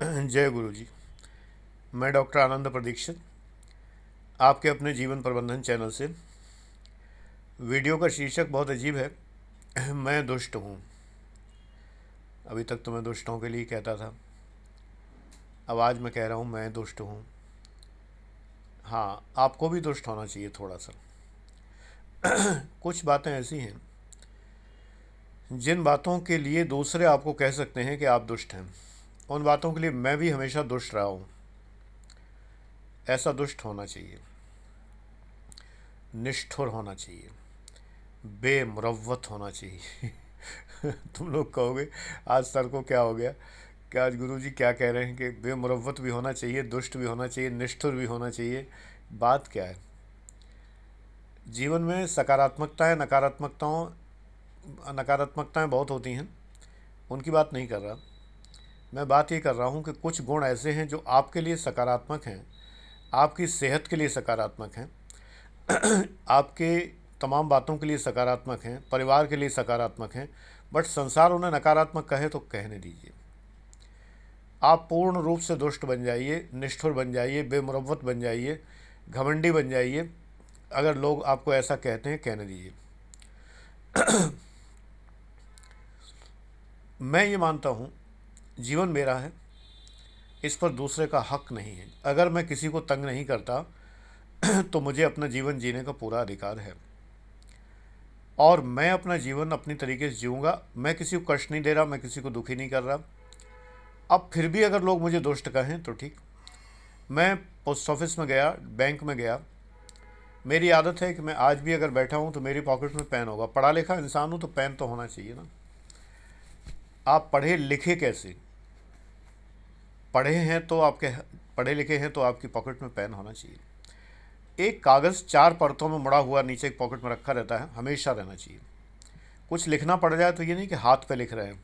जय गुरु जी। मैं डॉक्टर आनंद प्रदीक्षित आपके अपने जीवन प्रबंधन चैनल से। वीडियो का शीर्षक बहुत अजीब है, मैं दुष्ट हूँ। अभी तक तो मैं दुष्टों के लिए कहता था, अब आज मैं कह रहा हूँ मैं दुष्ट हूँ। हाँ, आपको भी दुष्ट होना चाहिए थोड़ा सा। कुछ बातें ऐसी हैं जिन बातों के लिए दूसरे आपको कह सकते हैं कि आप दुष्ट हैं, उन बातों के लिए मैं भी हमेशा दुष्ट रहा हूँ। ऐसा दुष्ट होना चाहिए, निष्ठुर होना चाहिए, बेमुरव्वत होना चाहिए। तुम लोग कहोगे आज सर को क्या हो गया, कि आज गुरुजी क्या कह रहे हैं कि बेमुरव्वत भी होना चाहिए, दुष्ट भी होना चाहिए, निष्ठुर भी होना चाहिए। बात क्या है, जीवन में सकारात्मकताएं नकारात्मकताएं बहुत होती हैं, उनकी बात नहीं कर रहा। मैं बात ये कर रहा हूँ कि कुछ गुण ऐसे हैं जो आपके लिए सकारात्मक हैं, आपकी सेहत के लिए सकारात्मक हैं, आपके तमाम बातों के लिए सकारात्मक हैं, परिवार के लिए सकारात्मक हैं, बट संसार उन्हें नकारात्मक कहे तो कहने दीजिए। आप पूर्ण रूप से दुष्ट बन जाइए, निष्ठुर बन जाइए, बेमुरव्वत बन जाइए, घमंडी बन जाइए, अगर लोग आपको ऐसा कहते हैं कहने दीजिए। मैं ये मानता हूँ जीवन मेरा है, इस पर दूसरे का हक नहीं है। अगर मैं किसी को तंग नहीं करता तो मुझे अपना जीवन जीने का पूरा अधिकार है, और मैं अपना जीवन अपनी तरीके से जीऊँगा। मैं किसी को कष्ट नहीं दे रहा, मैं किसी को दुखी नहीं कर रहा। अब फिर भी अगर लोग मुझे दुष्ट कहें तो ठीक। मैं पोस्ट ऑफिस में गया, बैंक में गया, मेरी आदत है कि मैं आज भी अगर बैठा हूँ तो मेरी पॉकेट में पेन होगा। पढ़ा लिखा इंसान हूँ तो पेन तो होना चाहिए ना। आप पढ़े लिखे कैसे, पढ़े हैं तो आपके, पढ़े लिखे हैं तो आपकी पॉकेट में पेन होना चाहिए। एक कागज़ 4 परतों में मुड़ा हुआ नीचे एक पॉकेट में रखा रहता है, हमेशा रहना चाहिए। कुछ लिखना पड़ जाए तो ये नहीं कि हाथ पे लिख रहे हैं।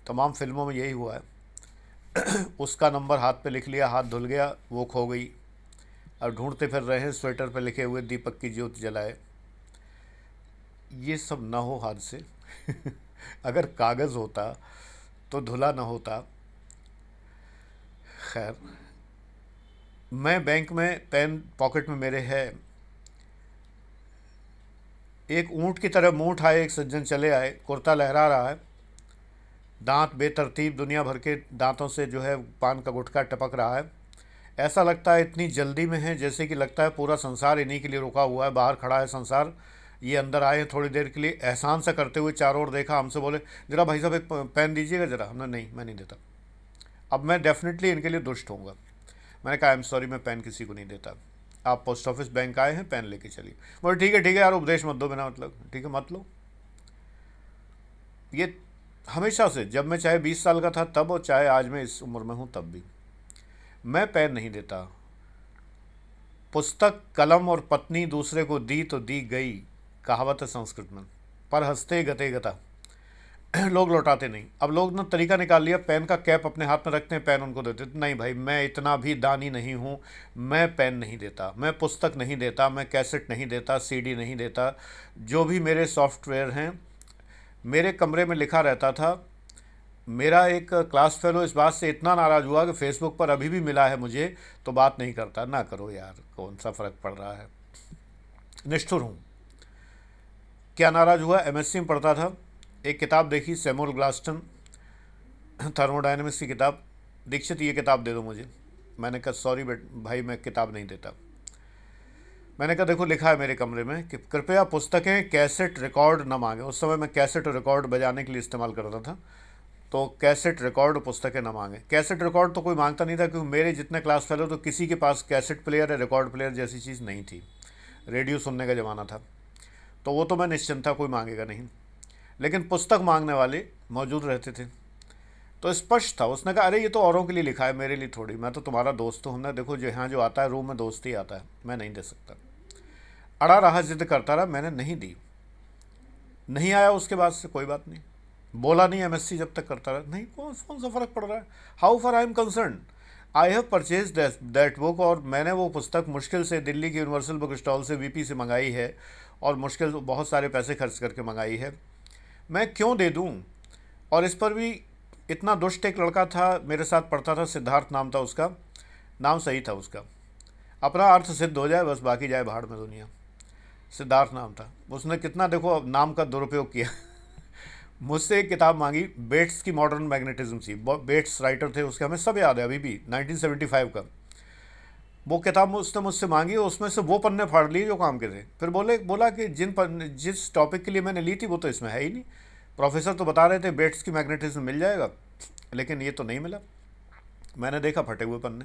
तमाम फिल्मों में यही हुआ है। उसका नंबर हाथ पे लिख लिया, हाथ धुल गया, वो खो गई। अब ढूंढते फिर रहे हैं स्वेटर पे लिखे हुए दीपक की ज्योत जलाए। ये सब ना हो हाथ से। अगर कागज़ होता तो धुला ना होता। खैर, मैं बैंक में पेन पॉकेट में मेरे है। एक ऊँट की तरह मुँह उठाए एक सज्जन चले आए, कुर्ता लहरा रहा है, दांत बेतरतीब, दुनिया भर के दांतों से जो है पान का गुटखा टपक रहा है। ऐसा लगता है इतनी जल्दी में है जैसे कि लगता है पूरा संसार इन्हीं के लिए रुका हुआ है। बाहर खड़ा है संसार, ये अंदर आए हैं थोड़ी देर के लिए। एहसान सा करते हुए चारों ओर देखा, हमसे बोले जरा भाई साहब एक पेन दीजिएगा जरा। हमने नहीं, मैं नहीं देता। अब मैं डेफिनेटली इनके लिए दुष्ट होऊंगा। मैंने कहा आई एम सॉरी, मैं पेन किसी को नहीं देता। आप पोस्ट ऑफिस बैंक आए हैं, पेन लेके चलिए। बोले ठीक है यार, उपदेश मत दो बिना मतलब। ठीक है, मत लो। ये हमेशा से, जब मैं चाहे 20 साल का था तब, और चाहे आज मैं इस उम्र में हूँ तब भी, मैं पेन नहीं देता। पुस्तक, कलम और पत्नी दूसरे को दी तो दी गई, कहावत है संस्कृत में। पर हंसते गते गता। लोग लौटाते नहीं। अब लोग ना तरीका निकाल लिया, पेन का कैप अपने हाथ में रखते हैं, पेन उनको देते। नहीं भाई, मैं इतना भी दानी नहीं हूँ। मैं पेन नहीं देता, मैं पुस्तक नहीं देता, मैं कैसेट नहीं देता, सीडी नहीं देता। जो भी मेरे सॉफ्टवेयर हैं, मेरे कमरे में लिखा रहता था। मेरा एक क्लास फेलो इस बात से इतना नाराज़ हुआ कि फेसबुक पर अभी भी मिला है मुझे तो बात नहीं करता। ना करो यार, कौन सा फ़र्क पड़ रहा है। निष्ठुर हूँ। क्या नाराज़ हुआ, एमएससी में पढ़ता था, एक किताब देखी सैमुअल ग्लास्टन, थर्मोडायनेमिक्स की किताब। दीक्षित ये किताब दे दो मुझे। मैंने कहा सॉरी भाई, मैं किताब नहीं देता। मैंने कहा देखो लिखा है मेरे कमरे में कि कृपया पुस्तकें कैसेट रिकॉर्ड न मांगे। उस समय मैं कैसेट रिकॉर्ड बजाने के लिए इस्तेमाल करता था, तो कैसेट रिकॉर्ड पुस्तकें न मांगे। कैसेट रिकॉर्ड तो कोई मांगता नहीं था, क्योंकि मेरे जितने क्लास फेलो तो किसी के पास कैसेट प्लेयर या रिकॉर्ड प्लेयर जैसी चीज़ नहीं थी। रेडियो सुनने का ज़माना था, तो वो तो मैं निश्चिंत था, कोई मांगेगा नहीं। लेकिन पुस्तक मांगने वाले मौजूद रहते थे, तो स्पष्ट था। उसने कहा अरे ये तो औरों के लिए लिखा है, मेरे लिए थोड़ी, मैं तो तुम्हारा दोस्त हूँ। हमने देखो जो यहाँ जो आता है रूम में दोस्ती आता है, मैं नहीं दे सकता। अड़ा रहा, जिद करता रहा, मैंने नहीं दी। नहीं आया उसके बाद से, कोई बात नहीं, बोला नहीं। एमएससी जब तक करता रहा, नहीं, कौन कौन सा फ़र्क पड़ रहा है। How far I am concern, I have purchase that book. और मैंने वो पुस्तक मुश्किल से दिल्ली की यूनिवर्सल बुक स्टॉल से, वीपी से मंगाई है, और मुश्किल बहुत सारे पैसे खर्च करके मंगाई है। मैं क्यों दे दूँ। और इस पर भी इतना दुष्ट एक लड़का था, मेरे साथ पढ़ता था, सिद्धार्थ नाम था उसका, नाम सही था उसका, अपना अर्थ सिद्ध हो जाए बस, बाकी जाए भाड़ में दुनिया। सिद्धार्थ नाम था। उसने कितना देखो नाम का दुरुपयोग किया। मुझसे एक किताब मांगी, बेट्स की मॉडर्न मैग्नेटिज्म थी, बेट्स राइटर थे उसके, हमें सब याद है अभी भी, 1975 का। वो किताब उसने मुझसे मांगी, उसमें से वो पन्ने फाड़ लिए जो काम के थे। फिर बोला कि जिस टॉपिक के लिए मैंने ली थी वो तो इसमें है ही नहीं। प्रोफेसर तो बता रहे थे बेट्स की मैग्नेटिज्म मिल जाएगा, लेकिन ये तो नहीं मिला। मैंने देखा फटे हुए पन्ने।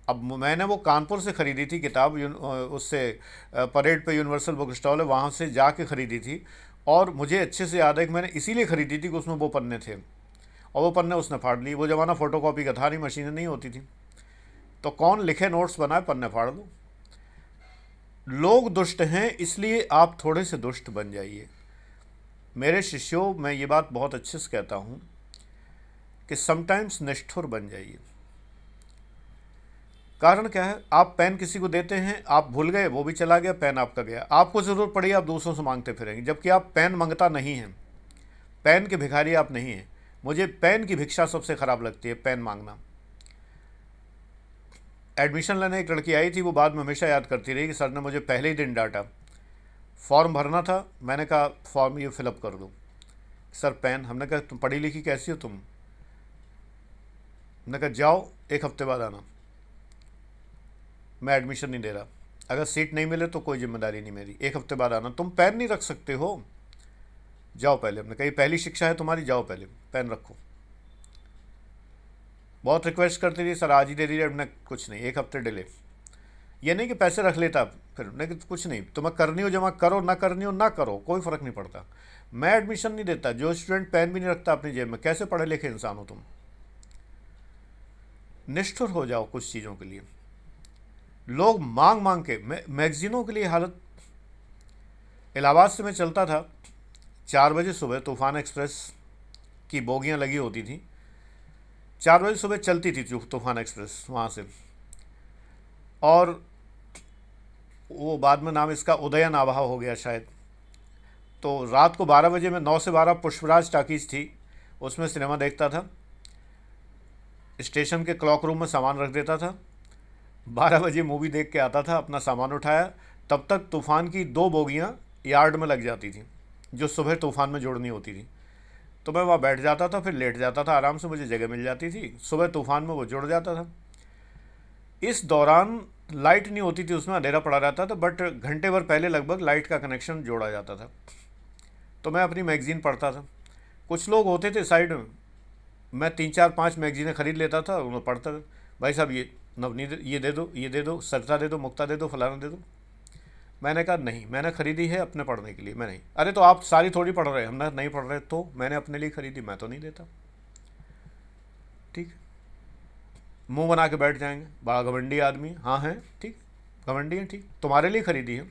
अब मैंने वो कानपुर से ख़रीदी थी किताब, उससे परेड पे यूनिवर्सल बुक स्टॉल है, वहाँ से जाके ख़रीदी थी। और मुझे अच्छे से याद है कि मैंने इसीलिए ख़रीदी थी कि उसमें वो पन्ने थे, और वो पन्ने उसने फाड़ लिए। वो ज़माना फ़ोटोकॉपी का था नहीं, मशीनें नहीं होती थी, तो कौन लिखे नोट्स बनाए, पन्ने फाड़ दो। लोग दुष्ट हैं, इसलिए आप थोड़े से दुष्ट बन जाइए। मेरे शिष्यों, मैं ये बात बहुत अच्छे से कहता हूँ कि समटाइम्स निष्ठुर बन जाइए। कारण क्या है, आप पेन किसी को देते हैं, आप भूल गए, वो भी चला गया, पेन आपका गया। आपको ज़रूरत पड़ी, आप दूसरों से मांगते फिरेंगे, जबकि आप पेन मांगता नहीं हैं, पेन के भिखारी आप नहीं हैं। मुझे पेन की भिक्षा सबसे ख़राब लगती है, पेन मांगना। एडमिशन लेने एक लड़की आई थी, वो बाद में हमेशा याद करती रही कि सर ने मुझे पहले ही दिन डांटा। फॉर्म भरना था, मैंने कहा फॉर्म ये फिलअप कर दो। सर पेन, हमने कहा तुम पढ़ी लिखी कैसी हो तुम? हमने कहा जाओ, एक हफ्ते बाद आना, मैं एडमिशन नहीं दे रहा, अगर सीट नहीं मिले तो कोई जिम्मेदारी नहीं मेरी, एक हफ्ते बाद आना। तुम पेन नहीं रख सकते हो, जाओ पहले। हमने कहा ये पहली शिक्षा है तुम्हारी, जाओ पहले पेन रखो। बहुत रिक्वेस्ट करती थी, सर आज ही दे दीजिए। हमने कुछ नहीं, एक हफ्ते डिले। ये नहीं कि पैसे रख लेता, फिर नहीं, कुछ नहीं, तुम्हें करनी हो जमा करो, ना करनी हो ना करो, कोई फ़र्क नहीं पड़ता। मैं एडमिशन नहीं देता। जो स्टूडेंट पेन भी नहीं रखता अपनी जेब में, कैसे पढ़े लिखे इंसान हो तुम? निष्ठुर हो जाओ कुछ चीज़ों के लिए। लोग मांग मांग के, मैगजीनों के लिए हालत। इलाहाबाद से मैं चलता था, 4 बजे सुबह तूफ़ान एक्सप्रेस की बोगियाँ लगी होती थी, 4 बजे सुबह चलती थी तूफ़ान एक्सप्रेस वहाँ से। और वो बाद में नाम इसका उदयन आभा हो गया शायद। तो रात को 12 बजे में 9 से 12 पुष्पराज टाकीज़ थी, उसमें सिनेमा देखता था। स्टेशन के क्लॉक रूम में सामान रख देता था, 12 बजे मूवी देख के आता था, अपना सामान उठाया। तब तक तूफ़ान की 2 बोगियाँ यार्ड में लग जाती थी, जो सुबह तूफ़ान में जोड़नी होती थी। तो मैं वहाँ बैठ जाता था, फिर लेट जाता था, आराम से मुझे जगह मिल जाती थी। सुबह तूफ़ान में वो जुड़ जाता था। इस दौरान लाइट नहीं होती थी, उसमें अंधेरा पड़ा रहता था, बट घंटे भर पहले लगभग लाइट का कनेक्शन जोड़ा जाता था। तो मैं अपनी मैगज़ीन पढ़ता था। कुछ लोग होते थे साइड में, मैं 3-4-5 मैगज़ीनें ख़रीद लेता था, उन्हें पढ़ता था। भाई साहब ये नवनीत, ये दे दो, ये दे दो, सरिता दे दो, मुक्ता दे दो, फलाना दे दो। मैंने कहा नहीं, मैंने ख़रीदी है अपने पढ़ने के लिए, मैं नहीं। अरे तो आप सारी थोड़ी पढ़ रहे हैं, हम नहीं पढ़ रहे, तो मैंने अपने लिए ख़रीदी, मैं तो नहीं देता। ठीक, मुंह बना के बैठ जाएंगे, बड़ा घमंडी आदमी। हाँ है, ठीक, घमंडी है, ठीक, तुम्हारे लिए ख़रीदी है।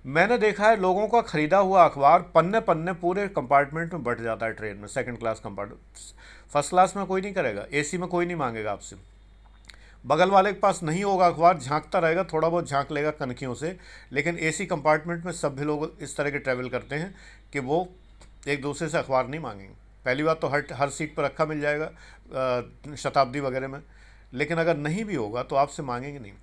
मैंने देखा है लोगों का ख़रीदा हुआ अखबार पन्ने पन्ने पूरे कंपार्टमेंट में बट जाता है ट्रेन में, second class compartment. First class में कोई नहीं करेगा, एसी में कोई नहीं मांगेगा आपसे। बगल वाले के पास नहीं होगा अखबार, झांकता रहेगा, थोड़ा बहुत झांक लेगा कनखियों से, लेकिन एसी कंपार्टमेंट में सभी लोग इस तरह के ट्रैवल करते हैं कि वो एक दूसरे से अखबार नहीं मांगेंगे। पहली बात तो हर सीट पर रखा मिल जाएगा, शताब्दी वगैरह में, लेकिन अगर नहीं भी होगा तो आपसे मांगेंगे नहीं।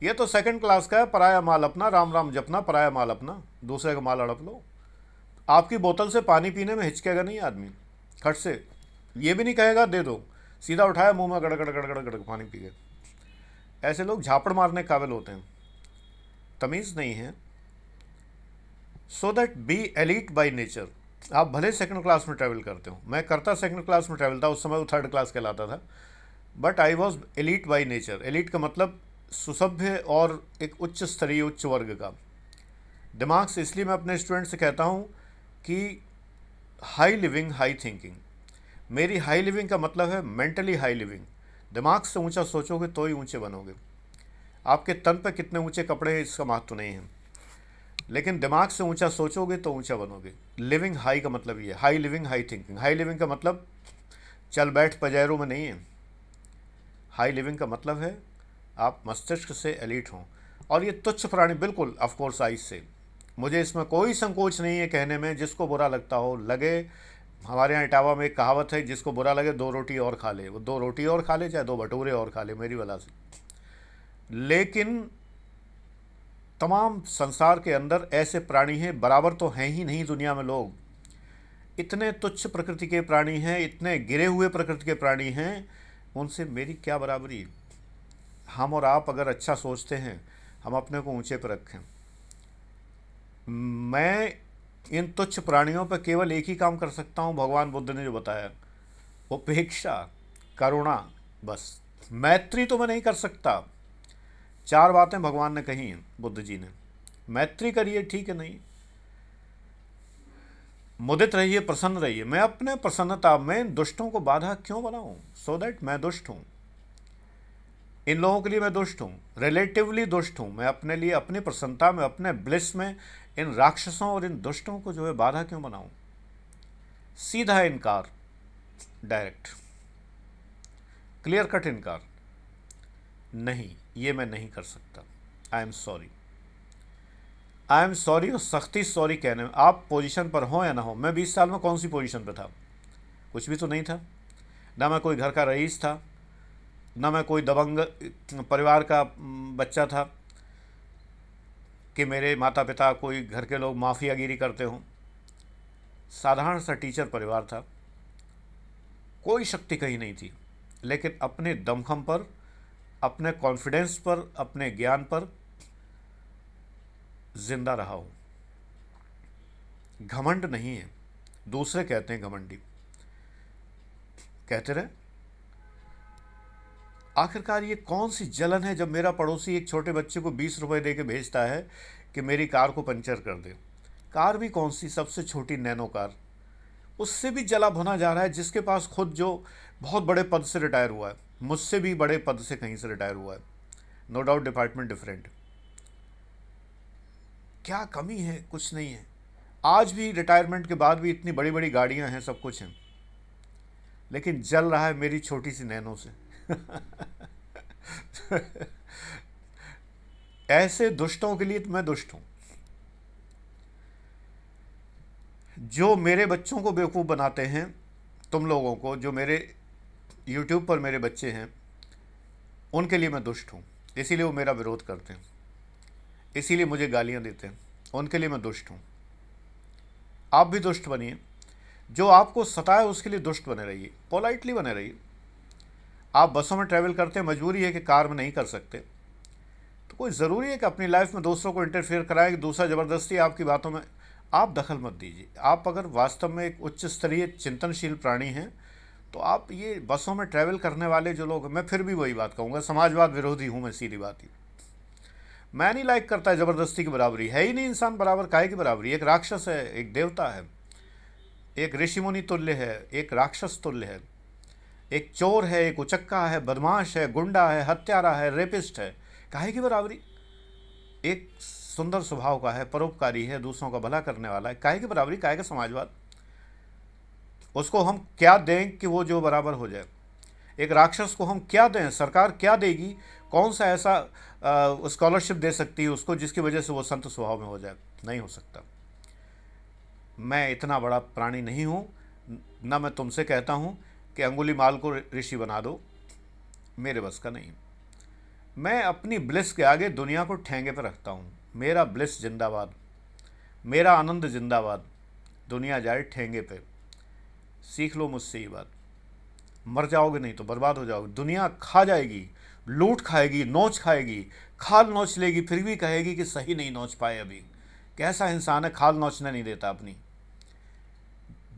ये तो सेकंड क्लास का है, पराया माल अपना, राम राम जपना, पराया माल अपना, दूसरे का माल अड़प लो। आपकी बोतल से पानी पीने में हिचकेगा नहीं आदमी, खट से ये भी नहीं कहेगा दे दो, सीधा उठाया मुंह में गड़ गड़ गड़ गड़ गड़ पानी पी गए। ऐसे लोग झापड़ मारने के काबिल होते हैं, तमीज़ नहीं है। So that be elite by nature. आप भले सेकंड क्लास में ट्रैवल करते हो, मैं करता सेकंड क्लास में ट्रैवल था, उस समय वो थर्ड क्लास कहलाता था, but I was elite by nature. Elite का मतलब सुसभ्य और एक उच्च स्तरीय, उच्च वर्ग का दिमाग से। इसलिए मैं अपने स्टूडेंट से कहता हूँ कि हाई लिविंग, हाई थिंकिंग। मेरी हाई लिविंग का मतलब है मेंटली हाई लिविंग। दिमाग से ऊंचा सोचोगे तो ही ऊंचे बनोगे। आपके तन पे कितने ऊंचे कपड़े हैं इसका महत्व नहीं है, लेकिन दिमाग से ऊंचा सोचोगे तो ऊंचा बनोगे। लिविंग हाई का मतलब ये है, high living, high thinking. High living का मतलब चल बैठ पजेरों में नहीं है। हाई लिविंग का मतलब है आप मस्तिष्क से एलीट हों। और ये तुच्छ प्राणी, बिल्कुल ऑफकोर्स आइज से, मुझे इसमें कोई संकोच नहीं है कहने में, जिसको बुरा लगता हो लगे, हमारे यहाँ इटावा में एक कहावत है, जिसको बुरा लगे 2 रोटी और खा ले, वो 2 रोटी और खा ले, चाहे 2 भटूरे और खा ले मेरी वजह से। लेकिन तमाम संसार के अंदर ऐसे प्राणी हैं, बराबर तो हैं ही नहीं दुनिया में लोग। इतने तुच्छ प्रकृति के प्राणी हैं, इतने गिरे हुए प्रकृति के प्राणी हैं, उनसे मेरी क्या बराबरी। हम और आप अगर अच्छा सोचते हैं, हम अपने को ऊंचे पर रखें। मैं इन तुच्छ प्राणियों पर केवल एक ही काम कर सकता हूं, भगवान बुद्ध ने जो बताया, उपेक्षा, करुणा, बस। मैत्री तो मैं नहीं कर सकता। 4 बातें भगवान ने कही हैं, बुद्ध जी ने। मैत्री करिए, ठीक है, नहीं, मुदित रहिए, प्रसन्न रहिए। मैं अपने प्रसन्नता में दुष्टों को बाधा क्यों बनाऊं? सो दैट मैं दुष्ट हूं, इन लोगों के लिए मैं दुष्ट हूं, रिलेटिवली दुष्ट हूं। मैं अपने लिए, अपनी प्रसन्नता में, अपने ब्लिस में इन राक्षसों और इन दुष्टों को जो है बाधा क्यों बनाऊं? सीधा इनकार, डायरेक्ट, क्लियर कट इनकार, नहीं, ये मैं नहीं कर सकता। I am sorry, I am sorry. और सख्ती सॉरी कहने में, आप पोजीशन पर हो या ना हो। मैं 20 साल में कौन सी पोजीशन पर था? कुछ भी तो नहीं था। ना मैं कोई घर का रईस था, ना मैं कोई दबंग परिवार का बच्चा था कि मेरे माता पिता, कोई घर के लोग माफियागिरी करते हों। साधारण सा टीचर परिवार था, कोई शक्ति कहीं नहीं थी, लेकिन अपने दमखम पर, अपने कॉन्फिडेंस पर, अपने ज्ञान पर जिंदा रहा हूं। घमंड नहीं है, दूसरे कहते हैं घमंडी, कहते रहे। आखिरकार ये कौन सी जलन है, जब मेरा पड़ोसी एक छोटे बच्चे को 20 रुपए दे के भेजता है कि मेरी कार को पंचर कर दे। कार भी कौन सी, सबसे छोटी नैनो कार, उससे भी जला भुना जा रहा है, जिसके पास खुद जो बहुत बड़े पद से रिटायर हुआ है, मुझसे भी बड़े पद से कहीं से रिटायर हुआ है, नो डाउट डिपार्टमेंट डिफरेंट। क्या कमी है? कुछ नहीं है। आज भी रिटायरमेंट के बाद भी इतनी बड़ी बड़ी गाड़ियां हैं, सब कुछ हैं, लेकिन जल रहा है मेरी छोटी सी नैनो से। ऐसे दुष्टों के लिए तो मैं दुष्ट हूं, जो मेरे बच्चों को बेवकूफ़ बनाते हैं। तुम लोगों को, जो मेरे YouTube पर मेरे बच्चे हैं, उनके लिए मैं दुष्ट हूं। इसीलिए वो मेरा विरोध करते हैं, इसीलिए मुझे गालियां देते हैं, उनके लिए मैं दुष्ट हूं। आप भी दुष्ट बनिए, जो आपको सताए उसके लिए दुष्ट बने रहिए, पोलाइटली बने रहिए। आप बसों में ट्रैवल करते हैं, मजबूरी है कि कार में नहीं कर सकते, तो कोई ज़रूरी है कि अपनी लाइफ में दूसरों को इंटरफेयर कराएं, कि दूसरा ज़बरदस्ती आपकी बातों में, आप दखल मत दीजिए। आप अगर वास्तव में एक उच्च स्तरीय चिंतनशील प्राणी हैं, तो आप ये बसों में ट्रैवल करने वाले जो लोग, मैं फिर भी वही बात कहूँगा, समाजवाद विरोधी हूँ मैं, सीधी बात ही। मैं नहीं लाइक करता ज़बरदस्ती की बराबरी, है ही नहीं इंसान बराबर, काहे की बराबरी? एक राक्षस है, एक देवता है, एक ऋषि मुनि तुल्य है, एक राक्षस तुल्य है, एक चोर है, एक उचक्का है, बदमाश है, गुंडा है, हत्यारा है, रेपिस्ट है, काहे की बराबरी? एक सुंदर स्वभाव का है, परोपकारी है, दूसरों का भला करने वाला है, काहे की बराबरी, काहे का समाजवाद? उसको हम क्या दें कि वो जो बराबर हो जाए? एक राक्षस को हम क्या दें? सरकार क्या देगी? कौन सा ऐसा स्कॉलरशिप दे सकती है उसको जिसकी वजह से वो संत स्वभाव में हो जाए? नहीं हो सकता। मैं इतना बड़ा प्राणी नहीं हूँ, ना मैं तुमसे कहता हूँ कि अंगुलीमाल को ऋषि बना दो, मेरे बस का नहीं। मैं अपनी ब्लिस के आगे दुनिया को ठेंगे पर रखता हूँ। मेरा ब्लिस जिंदाबाद, मेरा आनंद जिंदाबाद, दुनिया जाए ठेंगे पे। सीख लो मुझसे ये बात। मर जाओगे नहीं तो बर्बाद हो जाओगे। दुनिया खा जाएगी, लूट खाएगी, नोच खाएगी, खाल नोच लेगी, फिर भी कहेगी कि सही नहीं नोच पाए अभी। कैसा इंसान है, खाल नोचने नहीं देता अपनी।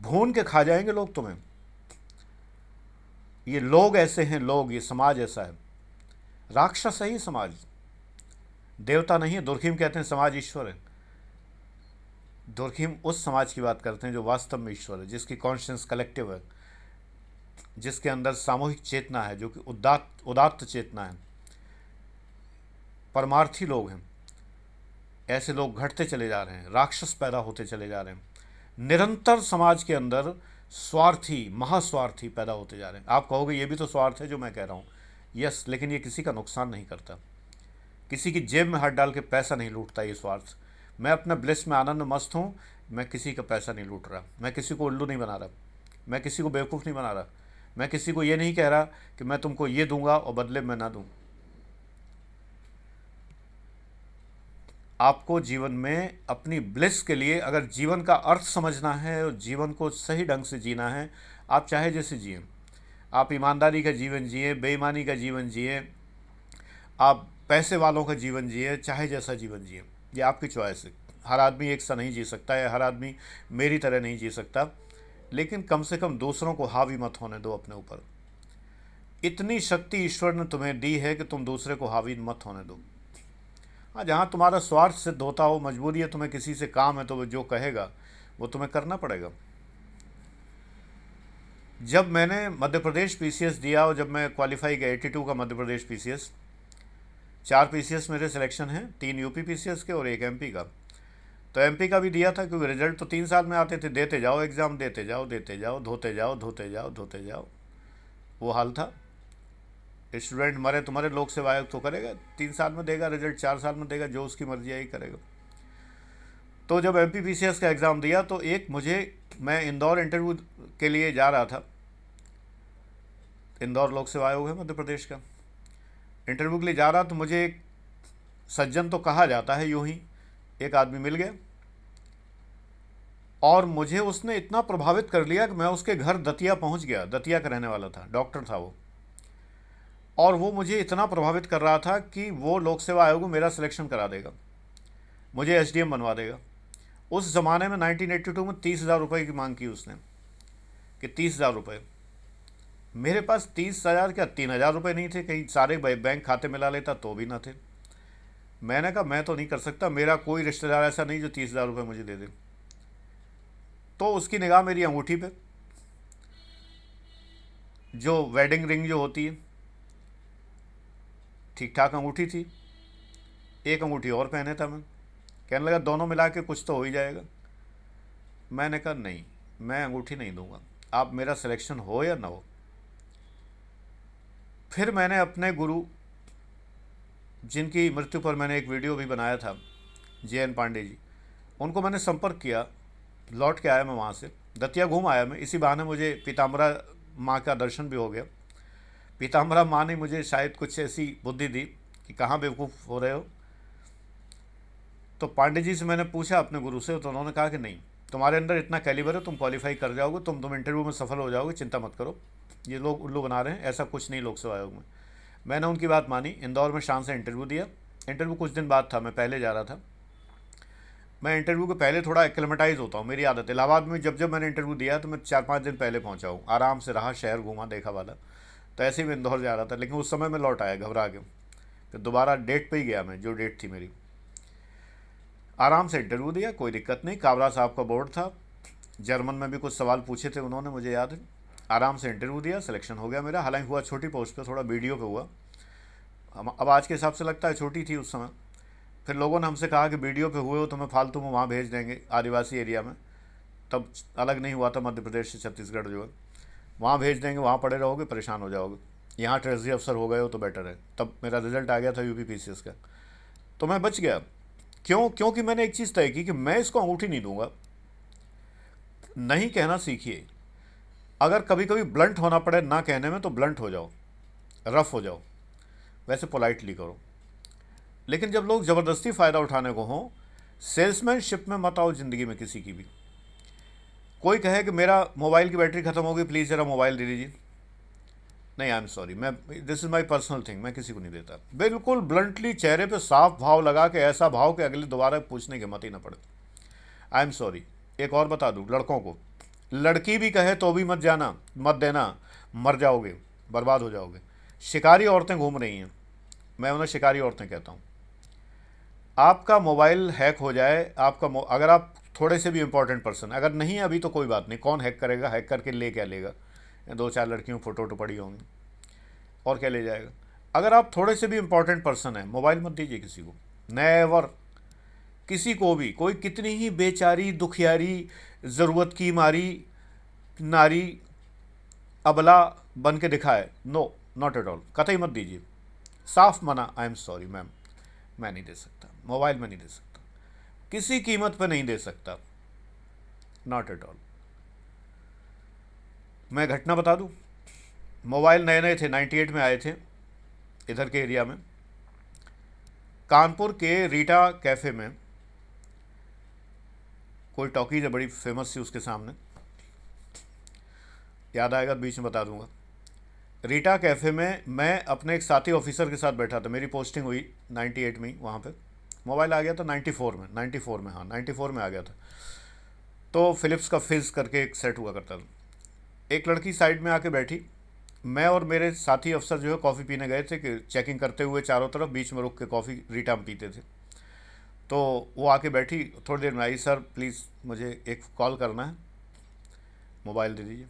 भून के खा जाएंगे लोग तुम्हें। ये लोग ऐसे हैं, लोग, ये समाज ऐसा है। राक्षस है ये समाज, देवता नहीं है। दुर्खिम कहते हैं समाज ईश्वर है। दुर्खिम उस समाज की बात करते हैं जो वास्तव में ईश्वर है, जिसकी कॉन्शियस कलेक्टिव है, जिसके अंदर सामूहिक चेतना है, जो कि उदात्त चेतना है, परमार्थी लोग हैं। ऐसे लोग घटते चले जा रहे हैं, राक्षस पैदा होते चले जा रहे हैं। निरंतर समाज के अंदर स्वार्थी, महास्वार्थी पैदा होते जा रहे हैं। आप कहोगे ये भी तो स्वार्थ है जो मैं कह रहा हूँ। यस, लेकिन ये किसी का नुकसान नहीं करता, किसी की जेब में हाथ डाल के पैसा नहीं लूटता ये स्वार्थ। मैं अपने ब्लिस में आनंद मस्त हूँ, मैं किसी का पैसा नहीं लूट रहा, मैं किसी को उल्लू नहीं बना रहा। मैं किसी को बेवकूफ़ नहीं बना रहा। मैं किसी को ये नहीं कह रहा कि मैं तुमको ये दूंगा और बदले में ना दूं। आपको जीवन में अपनी ब्लिस के लिए अगर जीवन का अर्थ समझना है और जीवन को सही ढंग से जीना है, आप चाहे जैसे जिए, आप ईमानदारी का जीवन जिए, बेईमानी का जीवन जिए, आप पैसे वालों का जीवन जिए, चाहे जैसा जीवन जिए, ये आपकी चॉइस है। हर आदमी एक सा नहीं जी सकता है, हर आदमी मेरी तरह नहीं जी सकता, लेकिन कम से कम दूसरों को हावी मत होने दो अपने ऊपर। इतनी शक्ति ईश्वर ने तुम्हें दी है कि तुम दूसरे को हावी मत होने दो। हाँ, जहाँ तुम्हारा स्वार्थ सिद्ध होता हो, मजबूरी है, तुम्हें किसी से काम है, तो वो जो कहेगा वो तुम्हें करना पड़ेगा। जब मैंने मध्य प्रदेश पीसीएस दिया और जब मैं क्वालिफाई किया 82 का मध्य प्रदेश पीसीएस, 4 पीसीएस मेरे सिलेक्शन हैं, 3 यूपी पीसीएस के और 1 एमपी का। तो एमपी का भी दिया था क्योंकि रिजल्ट तो 3 साल में आते थे, देते जाओ एग्ज़ाम, देते जाओ देते जाओ, धोते जाओ धोते जाओ धोते जाओ, वो हाल था। स्टूडेंट मरे तो मरे, लोक सेवा आयोग तो करेगा, 3 साल में देगा रिजल्ट, 4 साल में देगा, जो उसकी मर्जी आई करेगा। तो जब एमपी पीसीएस का एग्ज़ाम दिया तो मैं इंदौर इंटरव्यू के लिए जा रहा था, इंदौर लोक सेवा आयोग है मध्य प्रदेश का, इंटरव्यू के लिए जा रहा, तो मुझे एक सज्जन तो कहा जाता है, यूं ही एक आदमी मिल गया और मुझे उसने इतना प्रभावित कर लिया कि मैं उसके घर दतिया पहुंच गया। दतिया का रहने वाला था, डॉक्टर था वो, और वो मुझे इतना प्रभावित कर रहा था कि वो लोक सेवा आयोग में मेरा सिलेक्शन करा देगा, मुझे एसडीएम बनवा देगा। उस ज़माने में 1982 में 30,000 रुपये की मांग की उसने कि 30,000 रुपये। मेरे पास 30,000 क्या 3,000 रुपये नहीं थे, कहीं सारे बैंक खाते मिला लेता तो भी ना थे। मैंने कहा मैं तो नहीं कर सकता, मेरा कोई रिश्तेदार ऐसा नहीं जो 30,000 रुपये मुझे दे दे। तो उसकी निगाह मेरी अंगूठी पे, जो वेडिंग रिंग जो होती है, ठीक ठाक अंगूठी थी, एक अंगूठी और पहने था मैं। कहने लगा दोनों मिला के कुछ तो हो ही जाएगा। मैंने कहा नहीं, मैं अंगूठी नहीं दूंगा, आप मेरा सिलेक्शन हो या ना हो। फिर मैंने अपने गुरु, जिनकी मृत्यु पर मैंने एक वीडियो भी बनाया था, JN पांडे जी, उनको मैंने संपर्क किया। लौट के आया मैं वहाँ से, दतिया घूम आया मैं, इसी बहाने मुझे पीताम्बरा माँ का दर्शन भी हो गया। पीताम्बरा माँ ने मुझे शायद कुछ ऐसी बुद्धि दी कि कहाँ बेवकूफ़ हो रहे हो। तो पांडे जी से मैंने पूछा अपने गुरु से, तो उन्होंने कहा कि नहीं, तुम्हारे अंदर इतना कैलिबर है, तुम क्वालिफाई कर जाओगे, तुम इंटरव्यू में सफल हो जाओगे, चिंता मत करो, ये लोग उल्लू बना रहे हैं, ऐसा कुछ नहीं लोक सेवा आयोग में। मैंने उनकी बात मानी, इंदौर में शान से इंटरव्यू दिया। इंटरव्यू कुछ दिन बाद था, मैं पहले जा रहा था। मैं इंटरव्यू के पहले थोड़ा एक्लेमेटाइज होता हूँ, मेरी आदत है। इलाहाबाद में जब मैंने इंटरव्यू दिया तो मैं 4-5 दिन पहले पहुँचा हूँ, आराम से रहा, शहर घूमा देखा वाला। तो ऐसे ही मैं इंदौर जा रहा था, लेकिन उस समय मैं लौट आया घबरा के, फिर दोबारा डेट पे ही गया मैं, जो डेट थी मेरी। आराम से इंटरव्यू दिया, कोई दिक्कत नहीं। काबरा साहब का बोर्ड था, जर्मन में भी कुछ सवाल पूछे थे उन्होंने, मुझे याद है। आराम से इंटरव्यू दिया, सिलेक्शन हो गया मेरा। हालांकि हुआ छोटी पोस्ट पे, थोड़ा वीडियो पे हुआ। अब आज के हिसाब से लगता है छोटी थी उस समय। फिर लोगों ने हमसे कहा कि वीडियो पे हुए हो तो मैं फालतू में वहाँ भेज देंगे आदिवासी एरिया में, तब अलग नहीं हुआ था मध्य प्रदेश से छत्तीसगढ़ जो है, वहाँ भेज देंगे, वहाँ पड़े रहोगे, परेशान हो जाओगे। यहाँ ट्रेजरी अफसर हो गए हो तो बेटर है। तब मेरा रिजल्ट आ गया था यूपी पीसीएस का, तो मैं बच गया। क्यों? क्योंकि मैंने एक चीज़ तय की कि मैं इसको अंगूठी नहीं दूंगा। नहीं कहना सीखिए। अगर कभी कभी ब्लंट होना पड़े ना कहने में, तो ब्लंट हो जाओ, रफ हो जाओ, वैसे पोलाइटली करो। लेकिन जब लोग ज़बरदस्ती फ़ायदा उठाने को हों, सेल्समैनशिप में मत आओ ज़िंदगी में किसी की भी। कोई कहे कि मेरा मोबाइल की बैटरी ख़त्म हो गई, प्लीज़ ज़रा मोबाइल दे दीजिए, नहीं, आई एम सॉरी, मैं, this is my personal thing, मैं किसी को नहीं देता। बिल्कुल ब्लंटली, चेहरे पे साफ भाव लगा के, ऐसा भाव कि अगले दोबारा पूछने की हिम्मत ही ना पड़े, आई एम सॉरी। एक और बता दूँ लड़कों को, लड़की भी कहे तो भी मत देना, मर जाओगे, बर्बाद हो जाओगे। शिकारी औरतें घूम रही हैं, मैं उन्हें शिकारी औरतें कहता हूँ। आपका मोबाइल हैक हो जाए, अगर आप थोड़े से भी इंपॉर्टेंट पर्सन, अगर नहीं अभी तो कोई बात नहीं, कौन हैक करेगा, हैक करके ले क्या लेगा, 2-4 लड़कियों फ़ोटो वोटो पड़ी होंगी, और क्या ले जाएगा। अगर आप थोड़े से भी इंपॉर्टेंट पर्सन हैं, मोबाइल मत दीजिए किसी को, नेवर, किसी को भी। कोई कितनी ही बेचारी, दुखियारी, ज़रूरत की मारी नारी, अबला बन के दिखाए, नो, नॉट एट ऑल, कतई मत दीजिए, साफ मना, आई एम सॉरी मैम, मैं नहीं दे सकता, मोबाइल में नहीं दे सकता, किसी कीमत पर नहीं दे सकता, नॉट एट ऑल। मैं घटना बता दूं, मोबाइल नए नए थे, 98 में आए थे इधर के एरिया में। कानपुर के रीटा कैफ़े में, कोई टॉकीज है बड़ी फेमस थी उसके सामने, याद आएगा तो बीच में बता दूंगा। रीटा कैफ़े में मैं अपने एक साथी ऑफिसर के साथ बैठा था, मेरी पोस्टिंग हुई 98 में ही वहाँ पे। मोबाइल आ गया था 94 में, हाँ 94 में आ गया था। तो फ़िलिप्स का फिज़ करके एक सेट हुआ करता था। एक लड़की साइड में आके बैठी, मैं और मेरे साथी अफसर जो है कॉफ़ी पीने गए थे कि चेकिंग करते हुए चारों तरफ, बीच में रुक के कॉफ़ी रीटा में पीते थे। तो वो आके बैठी, थोड़ी देर में आई, सर प्लीज़ मुझे एक कॉल करना है, मोबाइल दे दीजिए।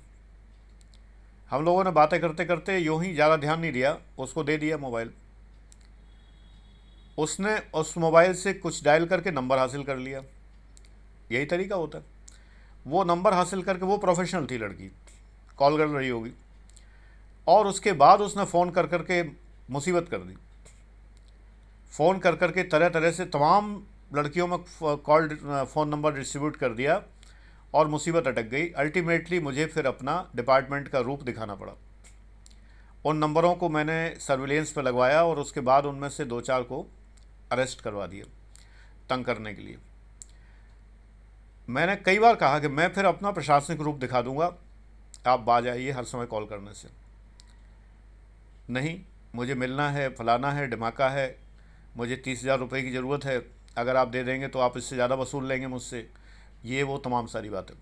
हम लोगों ने बातें करते करते यूं ही, ज़्यादा ध्यान नहीं दिया, उसको दे दिया मोबाइल। उसने उस मोबाइल से कुछ डायल करके नंबर हासिल कर लिया। यही तरीका होता है। वो नंबर हासिल करके, वो प्रोफेशनल थी लड़की, कॉल कर रही होगी, और उसके बाद उसने फ़ोन कर करके मुसीबत कर दी। फ़ोन कर करके तरह तरह से तमाम लड़कियों में कॉल फ़ोन नंबर डिस्ट्रीब्यूट कर दिया और मुसीबत अटक गई। अल्टीमेटली मुझे फिर अपना डिपार्टमेंट का रूप दिखाना पड़ा। उन नंबरों को मैंने सर्विलेंस पे लगवाया और उसके बाद उनमें से 2-4 को अरेस्ट करवा दिया तंग करने के लिए। मैंने कई बार कहा कि मैं फिर अपना प्रशासनिक रूप दिखा दूंगा, आप बाज आइए हर समय कॉल करने से। नहीं, मुझे मिलना है, फलाना है, धमाका है, मुझे 30,000 रुपये की ज़रूरत है, अगर आप दे देंगे तो आप इससे ज़्यादा वसूल लेंगे मुझसे, ये वो तमाम सारी बातें।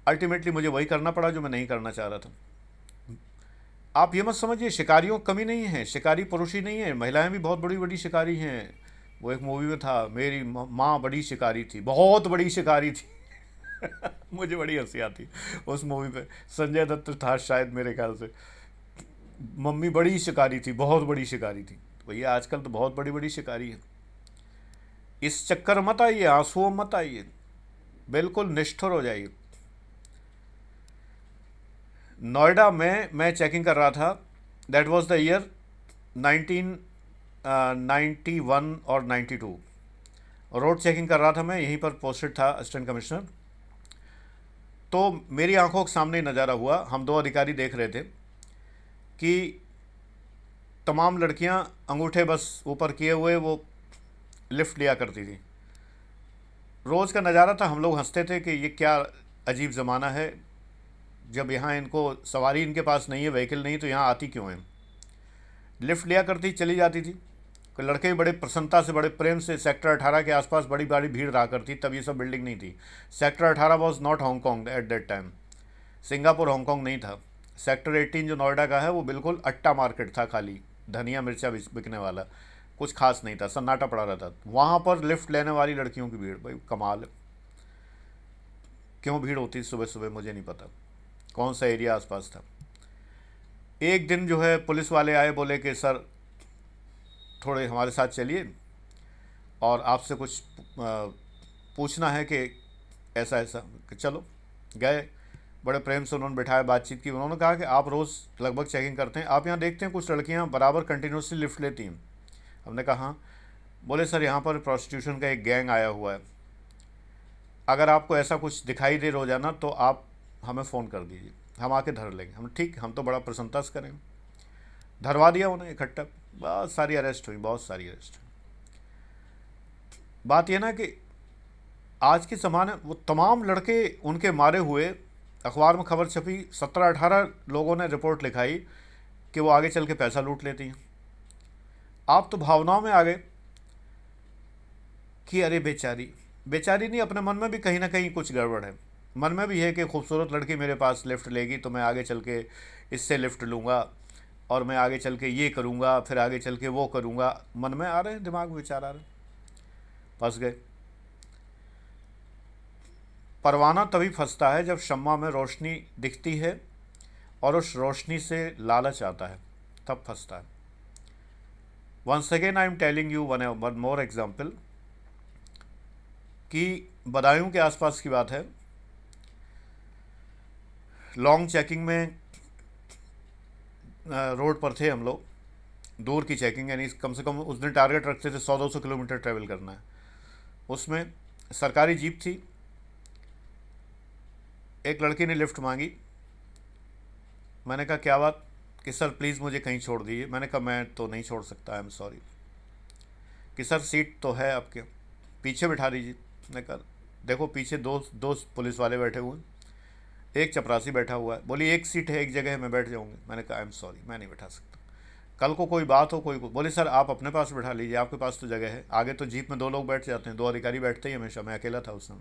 अल्टीमेटली मुझे वही करना पड़ा जो मैं नहीं करना चाह रहा था। आप ये मत समझिए शिकारियों की कमी नहीं है, शिकारी पुरुष ही नहीं है, महिलाएं भी बहुत बड़ी बड़ी शिकारी हैं। वो एक मूवी में था, मेरी माँ बड़ी शिकारी थी, बहुत बड़ी शिकारी थी। मुझे बड़ी हंसी आती उस मूवी पे, संजय दत्त था शायद मेरे ख्याल से। मम्मी बड़ी शिकारी थी, बहुत बड़ी शिकारी थी। भैया आजकल तो बहुत बड़ी बड़ी शिकारी है। इस चक्कर मत आइए, आंसुओं मत आइए, बिल्कुल निष्ठुर हो जाइए। नोएडा में मैं चेकिंग कर रहा था, दैट वाज द ईयर 1991 और 92। रोड चेकिंग कर रहा था मैं, यहीं पर पोस्टेड था असिस्टेंट कमिश्नर। तो मेरी आंखों के सामने नज़ारा हुआ, हम 2 अधिकारी देख रहे थे कि तमाम लड़कियां अंगूठे बस ऊपर किए हुए वो लिफ्ट लिया करती थी। रोज़ का नज़ारा था, हम लोग हंसते थे कि ये क्या अजीब ज़माना है, जब यहाँ इनको सवारी इनके पास नहीं है, व्हीकल नहीं, तो यहाँ आती क्यों है। लिफ्ट लिया करती, चली जाती थी। लड़के भी बड़े प्रसन्नता से, बड़े प्रेम से, सेक्टर 18 के आसपास बड़ी बड़ी भीड़ रहा करती, तब ये सब बिल्डिंग नहीं थी। Sector 18 was not Hong Kong at that time, Singapore Hong Kong नहीं था। सेक्टर 18 जो नोएडा का है वो बिल्कुल अट्टा मार्केट था, खाली धनिया मिर्चा बिकने वाला, कुछ खास नहीं था, सन्नाटा पड़ा रहता। वहाँ पर लिफ्ट लेने वाली लड़कियों की भीड़, भाई कमाल। क्यों भीड़ होती सुबह सुबह मुझे नहीं पता, कौन सा एरिया आसपास था। एक दिन जो है पुलिस वाले आए, बोले कि सर थोड़े हमारे साथ चलिए और आपसे कुछ पूछना है कि ऐसा ऐसा। कि चलो, गए, बड़े प्रेम से उन्होंने बिठाया, बातचीत की। उन्होंने कहा कि आप रोज़ लगभग चेकिंग करते हैं, आप यहाँ देखते हैं कुछ लड़कियाँ बराबर कंटिन्यूसली लिफ्ट लेती हैं। हमने कहा हाँ। बोले सर यहाँ पर प्रोस्टिट्यूशन का एक गैंग आया हुआ है, अगर आपको ऐसा कुछ दिखाई दे रोज़ाना तो आप हमें फ़ोन कर दीजिए, हम आके धर लेंगे। हम ठीक, हम तो बड़ा प्रसन्नता से करेंगे। धरवा दिया उन्हें इकट्ठा, बहुत सारी अरेस्ट हुई, बहुत सारी अरेस्ट हुई। बात यह ना कि आज के ज़माने वो तमाम लड़के उनके मारे हुए, अखबार में खबर छपी, 17-18 लोगों ने रिपोर्ट लिखाई कि वो आगे चल के पैसा लूट लेती हैं। आप तो भावनाओं में आ गए कि अरे बेचारी, बेचारी नहीं, अपने मन में भी कहीं ना कहीं कुछ गड़बड़ है। मन में भी है कि खूबसूरत लड़की मेरे पास लिफ्ट लेगी तो मैं आगे चल के इससे लिफ्ट लूँगा और मैं आगे चल के ये करूँगा, फिर आगे चल के वो करूँगा। मन में आ रहे हैं, दिमाग में विचार आ रहे हैं, फंस गए। परवाना तभी फंसता है जब शम्मा में रोशनी दिखती है और उस रोशनी से लालच आता है, तब फंसता है। Once again I am telling you one more example कि बदायूं के आसपास की बात है। लॉन्ग चेकिंग में रोड पर थे हम लोग, दूर की चेकिंग, यानी कम से कम उस दिन टारगेट रखते थे 100-200 किलोमीटर ट्रैवल करना है। उसमें सरकारी जीप थी, एक लड़की ने लिफ्ट मांगी, मैंने कहा क्या बात, कि सर प्लीज़ मुझे कहीं छोड़ दीजिए। मैंने कहा मैं तो नहीं छोड़ सकता, आई एम सॉरी। कि सर सीट तो है आपके, पीछे बिठा दीजिए। मैंने कहा देखो पीछे दो दो पुलिस वाले बैठे हुए हैं, एक चपरासी बैठा हुआ है। बोली एक सीट है, एक जगह है, मैं बैठ जाऊँगी। मैंने कहा आई एम सॉरी, मैं नहीं बैठा सकता। कल को कोई बात हो, कोई बोले सर आप अपने पास बैठा लीजिए, आपके पास तो जगह है। आगे तो जीप में 2 लोग बैठ जाते हैं, 2 अधिकारी बैठते ही हमेशा, मैं अकेला था उस समय।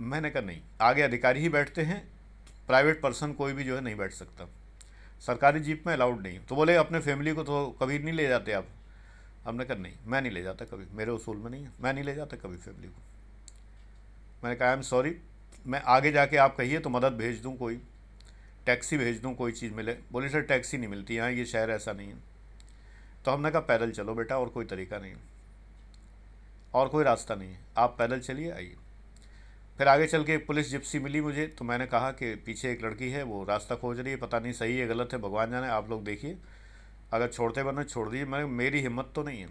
मैंने कहा नहीं, आगे अधिकारी ही बैठते हैं, प्राइवेट पर्सन कोई भी जो है नहीं बैठ सकता, सरकारी जीप में अलाउड नहीं। तो बोले अपने फैमिली को तो कभी नहीं ले जाते आप? हमने कहा नहीं, मैं नहीं ले जाता कभी, मेरे उसूल में नहीं है, मैं नहीं ले जाता कभी फैमिली को। मैंने कहा आई एम सॉरी, मैं आगे जाके आप कहिए तो मदद भेज दूँ, कोई टैक्सी भेज दूँ, कोई चीज़ मिले। बोले सर टैक्सी नहीं मिलती यहाँ, ये शहर ऐसा नहीं है। तो हमने कहा पैदल चलो बेटा, और कोई तरीका नहीं है, और कोई रास्ता नहीं है, आप पैदल चलिए आइए। फिर आगे चल के एक पुलिस जिप्सी मिली मुझे, तो मैंने कहा कि पीछे एक लड़की है, वो रास्ता खोज रही है, पता नहीं सही है गलत है, भगवान जाने, आप लोग देखिए, अगर छोड़ते बने छोड़ दीजिए। मेरी हिम्मत तो नहीं है,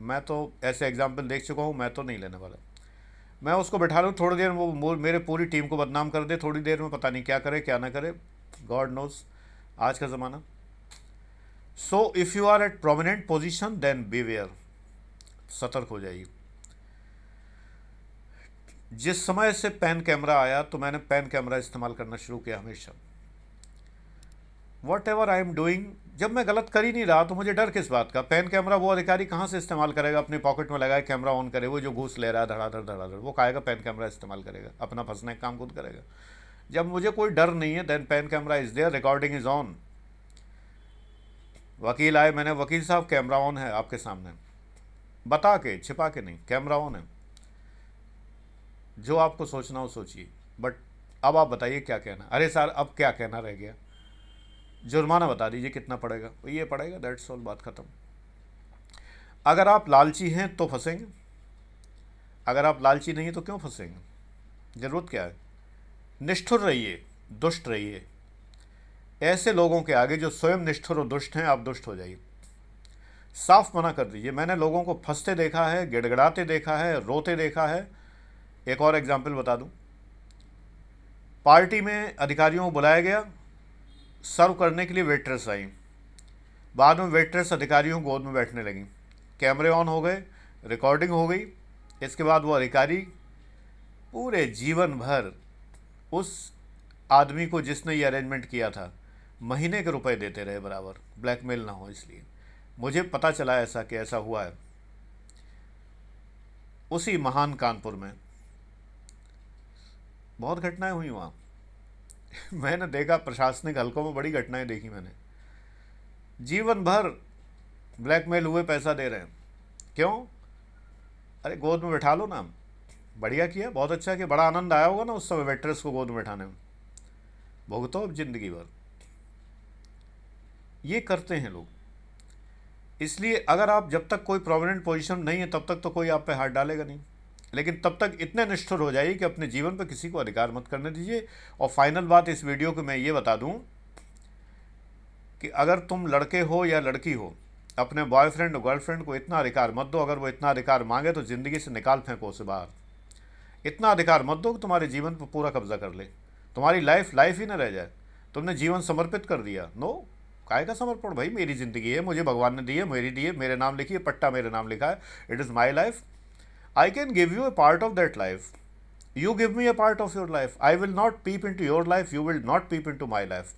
मैं तो ऐसे एग्जाम्पल देख चुका हूँ, मैं तो नहीं लेने वाला। मैं उसको बैठा लूँ, थोड़ी देर में वो मेरे पूरी टीम को बदनाम कर दे, थोड़ी देर में पता नहीं क्या करे क्या ना करे, गॉड नोज, आज का ज़माना। So if you are at prominent position then beware, सतर्क हो जाइए। जिस समय से पैन कैमरा आया तो मैंने पैन कैमरा इस्तेमाल करना शुरू किया हमेशा। What ever I am doing, जब मैं गलत कर ही नहीं रहा तो मुझे डर किस बात का? पैन कैमरा वो अधिकारी कहाँ से इस्तेमाल करेगा? अपने पॉकेट में लगाए कैमरा ऑन करे, वो जो घूस ले रहा है धड़ाधड़ धड़ाधड़, वो काहेगा पैन कैमरा इस्तेमाल करेगा? अपना फंसने का काम खुद करेगा। जब मुझे कोई डर नहीं है then pan camera is there, recording is on. वकील आए, मैंने वकील साहब कैमरा ऑन है आपके सामने, बता के छिपा के नहीं, कैमरा ऑन है, जो आपको सोचना हो सोचिए, बट अब आप बताइए क्या कहना। अरे सर अब क्या कहना रह गया, जुर्माना बता दीजिए कितना पड़ेगा, तो ये पड़ेगा, दैट्स ऑल, बात ख़त्म। अगर आप लालची हैं तो फंसेंगे, अगर आप लालची नहीं हैं तो क्यों फंसेंगे? ज़रूरत क्या है? निष्ठुर रहिए, दुष्ट रहिए। ऐसे लोगों के आगे जो स्वयं निष्ठुर और दुष्ट हैं, आप दुष्ट हो जाइए, साफ मना कर दीजिए। मैंने लोगों को फंसते देखा है, गिड़गिड़ाते देखा है, रोते देखा है। एक और एग्जाम्पल बता दूं, पार्टी में अधिकारियों को बुलाया गया, सर्व करने के लिए वेट्रेस आई, बाद में वेट्रेस अधिकारियों को गोद में बैठने लगी, कैमरे ऑन हो गए, रिकॉर्डिंग हो गई। इसके बाद वो अधिकारी पूरे जीवन भर उस आदमी को जिसने ये अरेंजमेंट किया था महीने के रुपए देते रहे बराबर, ब्लैकमेल ना हो इसलिए। मुझे पता चला ऐसा कि ऐसा हुआ है उसी महान कानपुर में, बहुत घटनाएं हुई वहाँ। मैंने देखा, प्रशासनिक हलकों में बड़ी घटनाएं देखी मैंने, जीवन भर ब्लैकमेल हुए, पैसा दे रहे हैं, क्यों? अरे गोद में बैठा लो ना, बढ़िया किया, बहुत अच्छा किया, बड़ा आनंद आया होगा ना उस समय वेट्रेस को गोद में बैठाने में, भुगतो अब जिंदगी भर। ये करते हैं लोग। इसलिए अगर आप, जब तक कोई प्रोमिनेंट पोजीशन नहीं है तब तक तो कोई आप पे हाथ डालेगा नहीं, लेकिन तब तक इतने निष्ठुर हो जाइए कि अपने जीवन पर किसी को अधिकार मत करने दीजिए। और फाइनल बात इस वीडियो को मैं ये बता दूं कि अगर तुम लड़के हो या लड़की हो, अपने बॉयफ्रेंड और गर्लफ्रेंड को इतना अधिकार मत दो, अगर वो इतना अधिकार मांगे तो ज़िंदगी से निकाल फेंको उसे बाहर। इतना अधिकार मत दो कि तुम्हारे जीवन पर पूरा कब्जा कर ले, तुम्हारी लाइफ ही ना रह जाए, तुमने जीवन समर्पित कर दिया। नो, काय का समर्पण भाई, मेरी ज़िंदगी है, मुझे भगवान ने दी है, मेरी दी है, मेरे नाम लिखी है, पट्टा मेरे नाम लिखा है, it is my life, I can give U A part of that life, you give me a part of your life, I will not peep into your life, you will not peep into my life।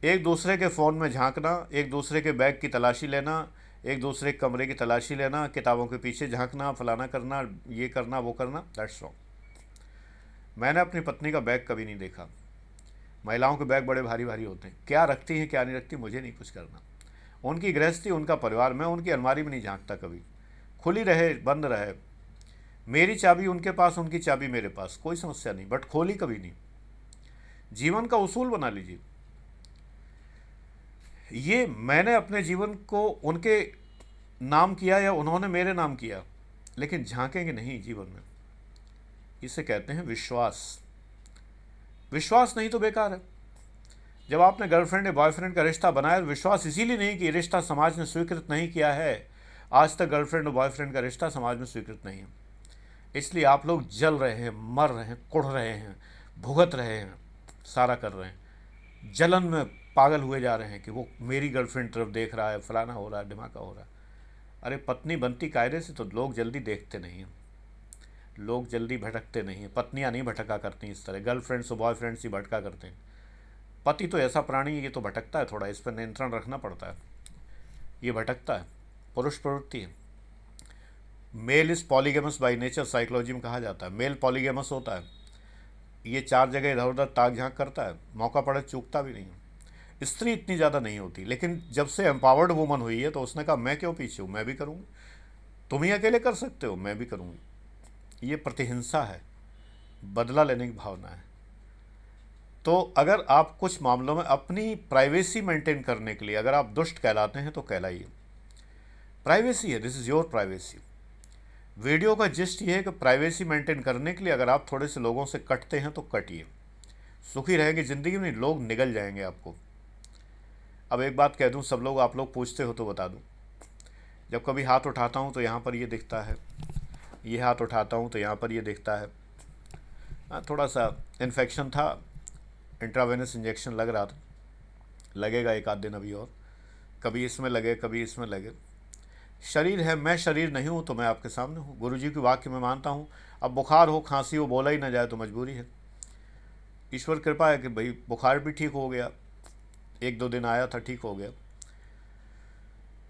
एक दूसरे के phone में झांकना, एक दूसरे के bag की तलाशी लेना, एक दूसरे के कमरे की तलाशी लेना, किताबों के पीछे झांकना, फलाना करना, ये करना वो करना, दैट्स रॉन्ग। मैंने अपनी पत्नी का बैग कभी नहीं देखा। महिलाओं के बैग बड़े भारी भारी होते हैं, क्या रखती हैं क्या नहीं रखती मुझे नहीं कुछ करना, उनकी गृहस्थी, उनका परिवार। मैं उनकी अलमारी में नहीं झांकता कभी, खुली रहे बंद रहे, मेरी चाबी उनके पास, उनकी चाबी मेरे पास, कोई समस्या नहीं, बट खोली कभी नहीं। जीवन का उसूल बना लीजिए। ये मैंने अपने जीवन को उनके नाम किया या उन्होंने मेरे नाम किया, लेकिन झांकेंगे नहीं जीवन में। इसे कहते हैं विश्वास। विश्वास नहीं तो बेकार है। जब आपने गर्लफ्रेंड या बॉयफ्रेंड का रिश्ता बनाया, विश्वास इसीलिए नहीं कि रिश्ता समाज ने स्वीकृत नहीं किया है। आज तक गर्लफ्रेंड और बॉयफ्रेंड का रिश्ता समाज में स्वीकृत नहीं है, इसलिए आप लोग जल रहे हैं, मर रहे हैं, कुढ़ रहे हैं, भुगत रहे हैं, सारा कर रहे हैं। जलन में पागल हुए जा रहे हैं कि वो मेरी गर्लफ्रेंड तरफ देख रहा है, फलाना हो रहा है, ढिमाका हो रहा है। अरे पत्नी बनती कायदे से तो लोग जल्दी देखते नहीं हैं, लोग जल्दी भटकते नहीं हैं, पत्नियां नहीं भटका करती इस तरह, गर्लफ्रेंड्स और बॉयफ्रेंड्स ही भटका करते हैं। पति तो ऐसा प्राणी है, ये तो भटकता है, थोड़ा इस पर नियंत्रण रखना पड़ता है, ये भटकता है, पुरुष प्रवृत्ति है। Mail is पॉलीगेमस by nature, psychology में कहा जाता है मेल पॉलीगेमस होता है। ये चार जगह इधर उधर ताक झांक करता है, मौका पड़े चूकता भी नहीं है। स्त्री इतनी ज़्यादा नहीं होती, लेकिन जब से एम्पावर्ड वुमन हुई है तो उसने कहा मैं क्यों पीछे हूँ, मैं भी करूँगी, तुम ही अकेले कर सकते हो, मैं भी करूँगी। ये प्रतिहिंसा है, बदला लेने की भावना है। तो अगर आप कुछ मामलों में अपनी प्राइवेसी मेंटेन करने के लिए अगर आप दुष्ट कहलाते हैं तो कहलाइए, प्राइवेसी है, this is your privacy. Video का जिस्ट ये है कि प्राइवेसी मेंटेन करने के लिए अगर आप थोड़े से लोगों से कटते हैं तो कटिए, सुखी रहेंगे ज़िंदगी में, लोग निगल जाएंगे आपको। अब एक बात कह दूं, सब लोग, आप लोग पूछते हो तो बता दूं, जब कभी हाथ उठाता हूं तो यहाँ पर ये दिखता है, ये हाथ उठाता हूं तो यहाँ पर ये दिखता है। थोड़ा सा इन्फेक्शन था, इंट्रावेनस इंजेक्शन लग रहा था, लगेगा एक आध दिन अभी और, कभी इसमें लगे कभी इसमें लगे। शरीर है, मैं शरीर नहीं हूँ तो मैं आपके सामने हूँ, गुरुजी की वाक्य में मानता हूँ। अब बुखार हो, खांसी हो, बोला ही ना जाए तो मजबूरी है। ईश्वर कृपा है कि भाई बुखार भी ठीक हो गया, एक दो दिन आया था, ठीक हो गया,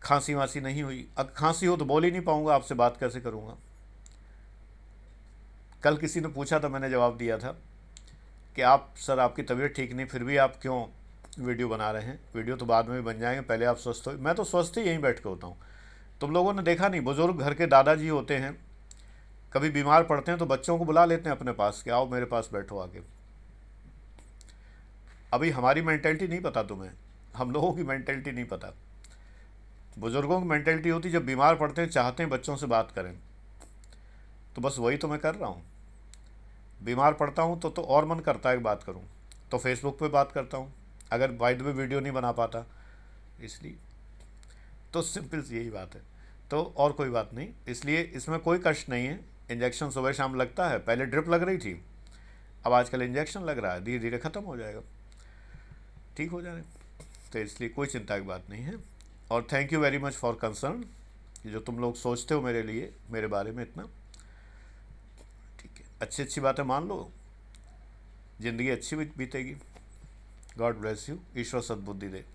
खांसी वांसी नहीं हुई। अब खांसी हो तो बोल ही नहीं पाऊँगा, आपसे बात कैसे करूँगा। कल किसी ने पूछा था, मैंने जवाब दिया था कि आप सर आपकी तबीयत ठीक नहीं, फिर भी आप क्यों वीडियो बना रहे हैं। वीडियो तो बाद में भी बन जाएंगे, पहले आप स्वस्थ हो। मैं तो स्वस्थ ही यहीं बैठ के होता हूँ। तुम लोगों ने देखा नहीं, बुजुर्ग घर के दादाजी होते हैं, कभी बीमार पड़ते हैं तो बच्चों को बुला लेते हैं अपने पास कि आओ मेरे पास बैठो आके। अभी हमारी मेंटेलिटी नहीं पता तुम्हें, हम लोगों की मेंटेलिटी नहीं पता। बुजुर्गों की मेंटेलिटी होती जब बीमार पड़ते हैं चाहते हैं बच्चों से बात करें, तो बस वही तो मैं कर रहा हूँ। बीमार पड़ता हूँ तो और मन करता है कि बात करूँ, तो फेसबुक पे बात करता हूँ, अगर बाय द वे वीडियो नहीं बना पाता इसलिए। तो सिंपल सी यही बात है, तो और कोई बात नहीं, इसलिए इसमें कोई कष्ट नहीं है। इंजेक्शन सुबह शाम लगता है, पहले ड्रिप लग रही थी, अब आजकल इंजेक्शन लग रहा है, धीरे धीरे ख़त्म हो जाएगा, ठीक हो जाए, तो इसलिए कोई चिंता की बात नहीं है। और thank you very much for concern, जो तुम लोग सोचते हो मेरे लिए, मेरे बारे में इतना, ठीक है। अच्छी अच्छी बातें मान लो, ज़िंदगी अच्छी बीतेगी। गॉड ब्लेस यू, ईश्वर सद्बुद्धि दे।